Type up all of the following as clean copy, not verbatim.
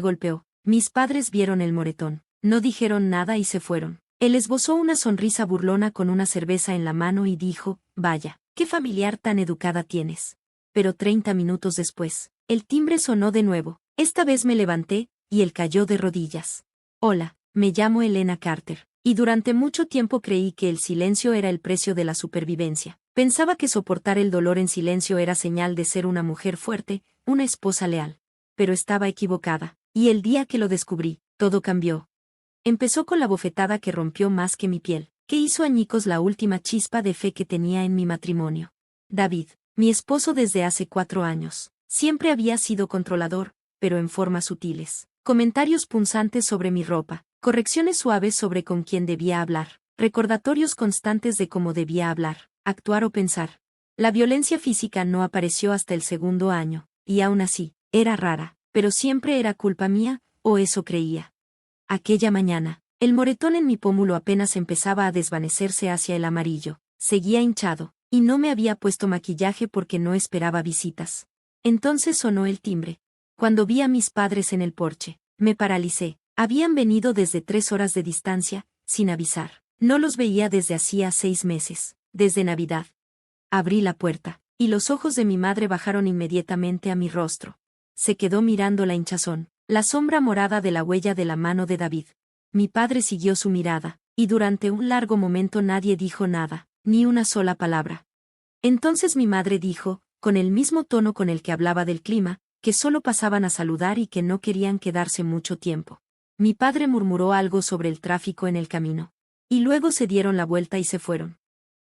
golpeó. Mis padres vieron el moretón. No dijeron nada y se fueron. Él esbozó una sonrisa burlona con una cerveza en la mano y dijo, vaya, qué familiar tan educada tienes. Pero 30 minutos después, el timbre sonó de nuevo. Esta vez me levanté, y él cayó de rodillas. Hola, me llamo Elena Carter, y durante mucho tiempo creí que el silencio era el precio de la supervivencia. Pensaba que soportar el dolor en silencio era señal de ser una mujer fuerte, una esposa leal. Pero estaba equivocada, y el día que lo descubrí, todo cambió. Empezó con la bofetada que rompió más que mi piel, que hizo añicos la última chispa de fe que tenía en mi matrimonio. David, mi esposo desde hace 4 años, siempre había sido controlador, pero en formas sutiles. Comentarios punzantes sobre mi ropa, correcciones suaves sobre con quién debía hablar, recordatorios constantes de cómo debía hablar, actuar o pensar. La violencia física no apareció hasta el 2.º año, y aún así, era rara, pero siempre era culpa mía, o eso creía. Aquella mañana, el moretón en mi pómulo apenas empezaba a desvanecerse hacia el amarillo, seguía hinchado, y no me había puesto maquillaje porque no esperaba visitas. Entonces sonó el timbre. Cuando vi a mis padres en el porche, me paralicé. Habían venido desde 3 horas de distancia, sin avisar. No los veía desde hacía 6 meses, desde Navidad. Abrí la puerta, y los ojos de mi madre bajaron inmediatamente a mi rostro. Se quedó mirando la hinchazón, la sombra morada de la huella de la mano de David. Mi padre siguió su mirada, y durante un largo momento nadie dijo nada, ni una sola palabra. Entonces mi madre dijo, con el mismo tono con el que hablaba del clima, que solo pasaban a saludar y que no querían quedarse mucho tiempo. Mi padre murmuró algo sobre el tráfico en el camino. Y luego se dieron la vuelta y se fueron.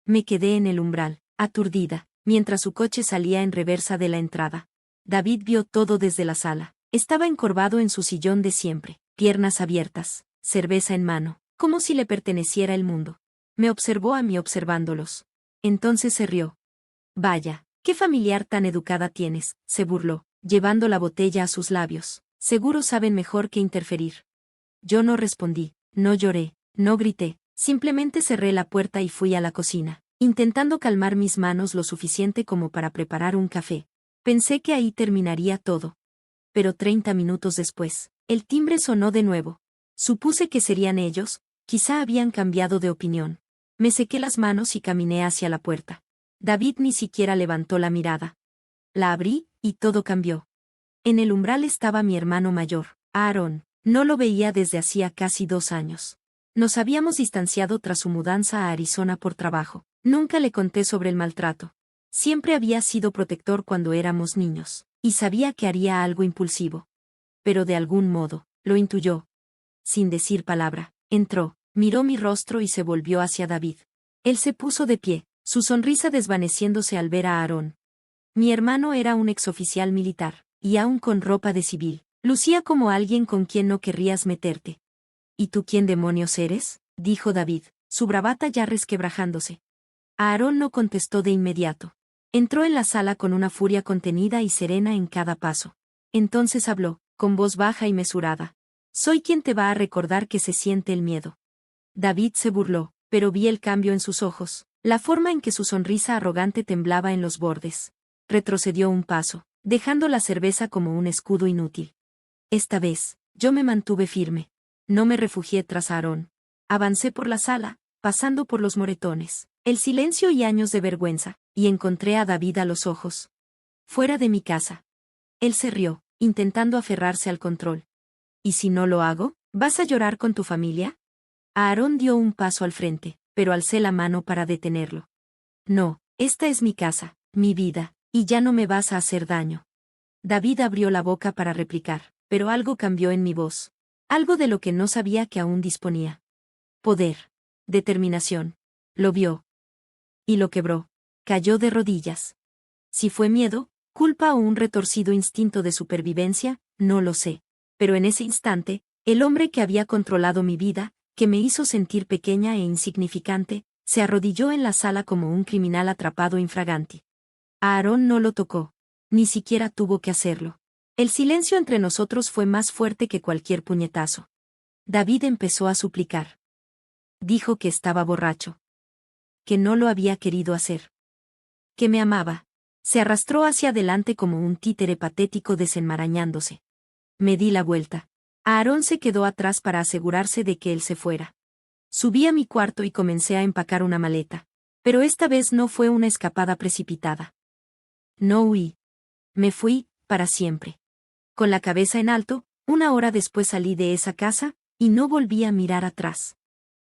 Me quedé en el umbral, aturdida, mientras su coche salía en reversa de la entrada. David vio todo desde la sala. Estaba encorvado en su sillón de siempre, piernas abiertas, cerveza en mano, como si le perteneciera el mundo. Me observó a mí observándolos. Entonces se rió. Vaya, qué familiar tan educada tienes, se burló, llevando la botella a sus labios. Seguro saben mejor que interferir. Yo no respondí, no lloré, no grité, simplemente cerré la puerta y fui a la cocina, intentando calmar mis manos lo suficiente como para preparar un café. Pensé que ahí terminaría todo. Pero 30 minutos después, el timbre sonó de nuevo. Supuse que serían ellos, quizá habían cambiado de opinión. Me sequé las manos y caminé hacia la puerta. David ni siquiera levantó la mirada. La abrí, y todo cambió. En el umbral estaba mi hermano mayor, Aaron. No lo veía desde hacía casi 2 años. Nos habíamos distanciado tras su mudanza a Arizona por trabajo. Nunca le conté sobre el maltrato. Siempre había sido protector cuando éramos niños, y sabía que haría algo impulsivo. Pero de algún modo, lo intuyó. Sin decir palabra, entró, miró mi rostro y se volvió hacia David. Él se puso de pie, su sonrisa desvaneciéndose al ver a Aarón. Mi hermano era un exoficial militar, y aún con ropa de civil. Lucía como alguien con quien no querrías meterte. ¿Y tú quién demonios eres?, dijo David, su bravata ya resquebrajándose. Aarón no contestó de inmediato. Entró en la sala con una furia contenida y serena en cada paso. Entonces habló, con voz baja y mesurada. Soy quien te va a recordar que se siente el miedo. David se burló, pero vi el cambio en sus ojos, la forma en que su sonrisa arrogante temblaba en los bordes. Retrocedió un paso, dejando la cerveza como un escudo inútil. Esta vez, yo me mantuve firme. No me refugié tras Aarón. Avancé por la sala, pasando por los moretones, el silencio y años de vergüenza, y encontré a David a los ojos. Fuera de mi casa. Él se rió, intentando aferrarse al control. ¿Y si no lo hago? ¿Vas a llorar con tu familia? Aarón dio un paso al frente, pero alcé la mano para detenerlo. No, esta es mi casa, mi vida, y ya no me vas a hacer daño. David abrió la boca para replicar, pero algo cambió en mi voz. Algo de lo que no sabía que aún disponía. Poder. Determinación. Lo vio. Y lo quebró. Cayó de rodillas. Si fue miedo, culpa o un retorcido instinto de supervivencia, no lo sé. Pero en ese instante, el hombre que había controlado mi vida, que me hizo sentir pequeña e insignificante, se arrodilló en la sala como un criminal atrapado infraganti. Aarón no lo tocó. Ni siquiera tuvo que hacerlo. El silencio entre nosotros fue más fuerte que cualquier puñetazo. David empezó a suplicar. Dijo que estaba borracho. Que no lo había querido hacer. Que me amaba. Se arrastró hacia adelante como un títere patético desenmarañándose. Me di la vuelta. Aarón se quedó atrás para asegurarse de que él se fuera. Subí a mi cuarto y comencé a empacar una maleta. Pero esta vez no fue una escapada precipitada. No huí. Me fui, para siempre. Con la cabeza en alto, una hora después salí de esa casa, y no volví a mirar atrás.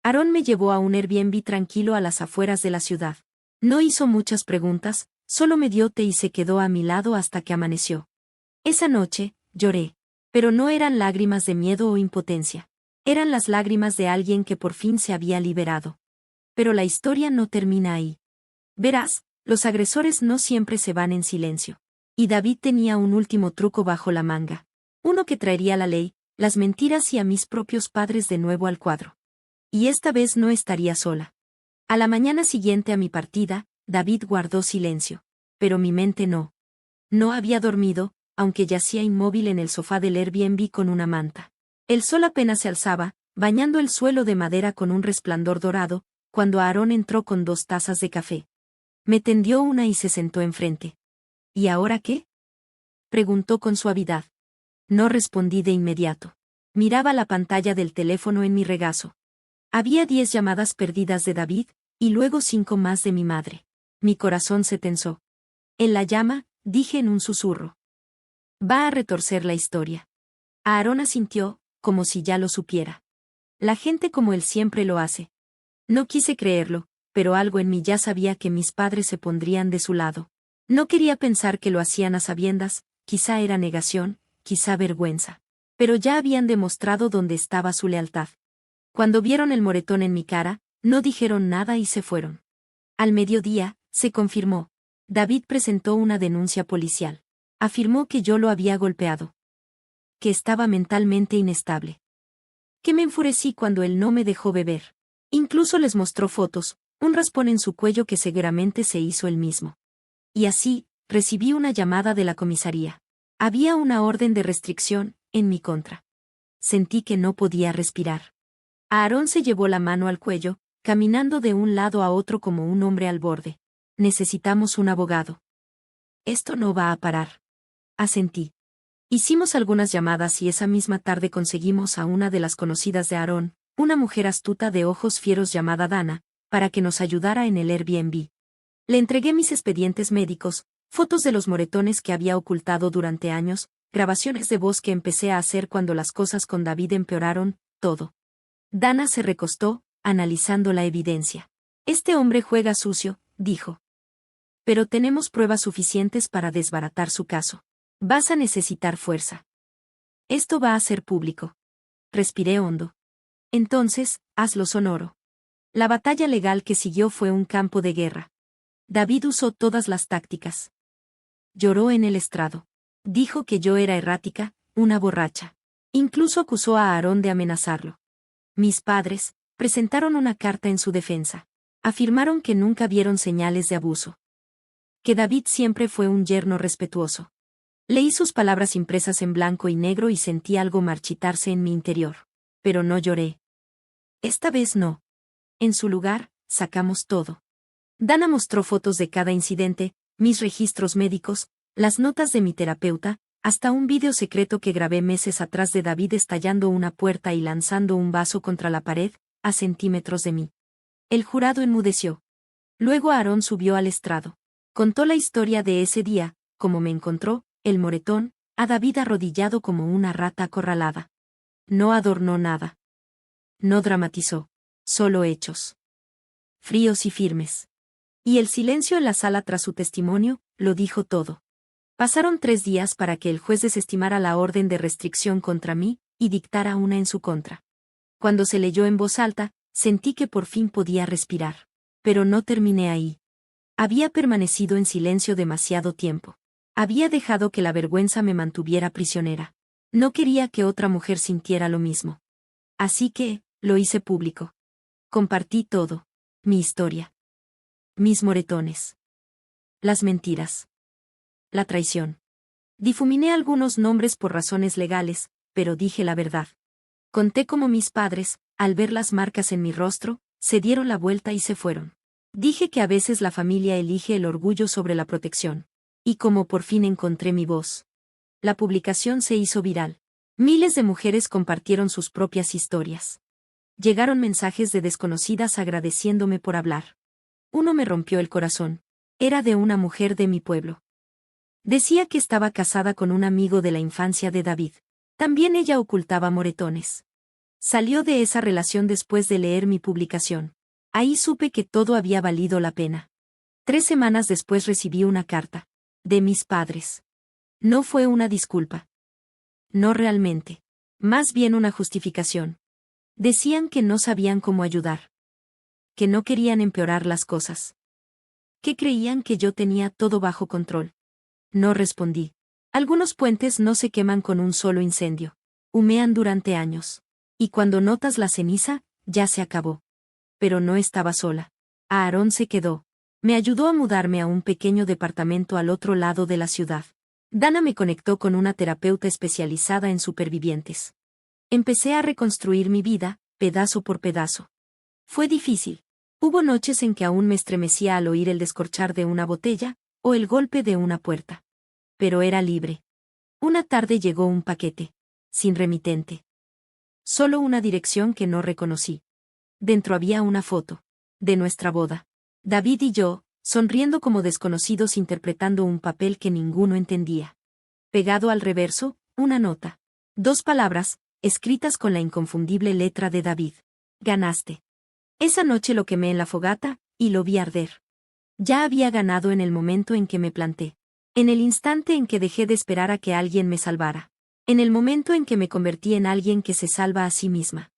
Aarón me llevó a un Airbnb tranquilo a las afueras de la ciudad. No hizo muchas preguntas, solo me dio té y se quedó a mi lado hasta que amaneció. Esa noche, lloré. Pero no eran lágrimas de miedo o impotencia. Eran las lágrimas de alguien que por fin se había liberado. Pero la historia no termina ahí. Verás, los agresores no siempre se van en silencio. Y David tenía un último truco bajo la manga. Uno que traería la ley, las mentiras y a mis propios padres de nuevo al cuadro. Y esta vez no estaría sola. A la mañana siguiente a mi partida, David guardó silencio. Pero mi mente no. No había dormido, aunque yacía inmóvil en el sofá del Airbnb con una manta. El sol apenas se alzaba, bañando el suelo de madera con un resplandor dorado, cuando Aarón entró con 2 tazas de café. Me tendió una y se sentó enfrente. ¿Y ahora qué?, preguntó con suavidad. No respondí de inmediato. Miraba la pantalla del teléfono en mi regazo. Había 10 llamadas perdidas de David, y luego 5 más de mi madre. Mi corazón se tensó. Él la llama, dije en un susurro. Va a retorcer la historia. Aarón asintió, como si ya lo supiera. La gente como él siempre lo hace. No quise creerlo, pero algo en mí ya sabía que mis padres se pondrían de su lado. No quería pensar que lo hacían a sabiendas, quizá era negación, quizá vergüenza. Pero ya habían demostrado dónde estaba su lealtad. Cuando vieron el moretón en mi cara, no dijeron nada y se fueron. Al mediodía, se confirmó. David presentó una denuncia policial. Afirmó que yo lo había golpeado. Que estaba mentalmente inestable. Que me enfurecí cuando él no me dejó beber. Incluso les mostró fotos, un raspón en su cuello que seguramente se hizo él mismo. Y así, recibí una llamada de la comisaría. Había una orden de restricción, en mi contra. Sentí que no podía respirar. Aarón se llevó la mano al cuello, caminando de un lado a otro como un hombre al borde. Necesitamos un abogado. Esto no va a parar. Asentí. Hicimos algunas llamadas y esa misma tarde conseguimos a una de las conocidas de Aarón, una mujer astuta de ojos fieros llamada Dana, para que nos ayudara en el Airbnb. Le entregué mis expedientes médicos, fotos de los moretones que había ocultado durante años, grabaciones de voz que empecé a hacer cuando las cosas con David empeoraron, todo. Dana se recostó, analizando la evidencia. Este hombre juega sucio, dijo. Pero tenemos pruebas suficientes para desbaratar su caso. Vas a necesitar fuerza. Esto va a ser público. Respiré hondo. Entonces, hazlo sonoro. La batalla legal que siguió fue un campo de guerra. David usó todas las tácticas. Lloró en el estrado. Dijo que yo era errática, una borracha. Incluso acusó a Aarón de amenazarlo. Mis padres presentaron una carta en su defensa. Afirmaron que nunca vieron señales de abuso. Que David siempre fue un yerno respetuoso. Leí sus palabras impresas en blanco y negro y sentí algo marchitarse en mi interior. Pero no lloré. Esta vez no. En su lugar, sacamos todo. Dana mostró fotos de cada incidente, mis registros médicos, las notas de mi terapeuta, hasta un vídeo secreto que grabé meses atrás de David estallando una puerta y lanzando un vaso contra la pared, a centímetros de mí. El jurado enmudeció. Luego Aarón subió al estrado. Contó la historia de ese día, cómo me encontró, el moretón, a David arrodillado como una rata acorralada. No adornó nada. No dramatizó. Solo hechos. Fríos y firmes. Y el silencio en la sala tras su testimonio, lo dijo todo. Pasaron 3 días para que el juez desestimara la orden de restricción contra mí, y dictara una en su contra. Cuando se leyó en voz alta, sentí que por fin podía respirar. Pero no terminé ahí. Había permanecido en silencio demasiado tiempo. Había dejado que la vergüenza me mantuviera prisionera. No quería que otra mujer sintiera lo mismo. Así que, lo hice público. Compartí todo. Mi historia. Mis moretones. Las mentiras. La traición. Difuminé algunos nombres por razones legales, pero dije la verdad. Conté cómo mis padres, al ver las marcas en mi rostro, se dieron la vuelta y se fueron. Dije que a veces la familia elige el orgullo sobre la protección. Y como por fin encontré mi voz. La publicación se hizo viral. Miles de mujeres compartieron sus propias historias. Llegaron mensajes de desconocidas agradeciéndome por hablar. Uno me rompió el corazón. Era de una mujer de mi pueblo. Decía que estaba casada con un amigo de la infancia de David. También ella ocultaba moretones. Salió de esa relación después de leer mi publicación. Ahí supe que todo había valido la pena. 3 semanas después recibí una carta. De mis padres. No fue una disculpa. No realmente. Más bien una justificación. Decían que no sabían cómo ayudar. Que no querían empeorar las cosas. Que creían que yo tenía todo bajo control. No respondí. Algunos puentes no se queman con un solo incendio. Humean durante años. Y cuando notas la ceniza, ya se acabó. Pero no estaba sola. Aarón se quedó. Me ayudó a mudarme a un pequeño departamento al otro lado de la ciudad. Dana me conectó con una terapeuta especializada en supervivientes. Empecé a reconstruir mi vida, pedazo por pedazo. Fue difícil. Hubo noches en que aún me estremecía al oír el descorchar de una botella, o el golpe de una puerta. Pero era libre. Una tarde llegó un paquete. Sin remitente. Solo una dirección que no reconocí. Dentro había una foto. De nuestra boda. David y yo, sonriendo como desconocidos interpretando un papel que ninguno entendía. Pegado al reverso, una nota. 2 palabras, escritas con la inconfundible letra de David. Ganaste. Esa noche lo quemé en la fogata, y lo vi arder. Ya había ganado en el momento en que me planté. En el instante en que dejé de esperar a que alguien me salvara. En el momento en que me convertí en alguien que se salva a sí misma.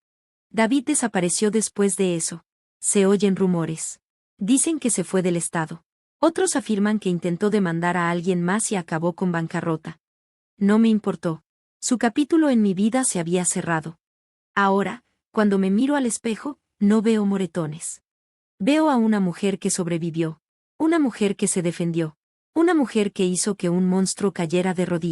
David desapareció después de eso. Se oyen rumores. Dicen que se fue del estado. Otros afirman que intentó demandar a alguien más y acabó con bancarrota. No me importó. Su capítulo en mi vida se había cerrado. Ahora, cuando me miro al espejo, no veo moretones. Veo a una mujer que sobrevivió. Una mujer que se defendió. Una mujer que hizo que un monstruo cayera de rodillas.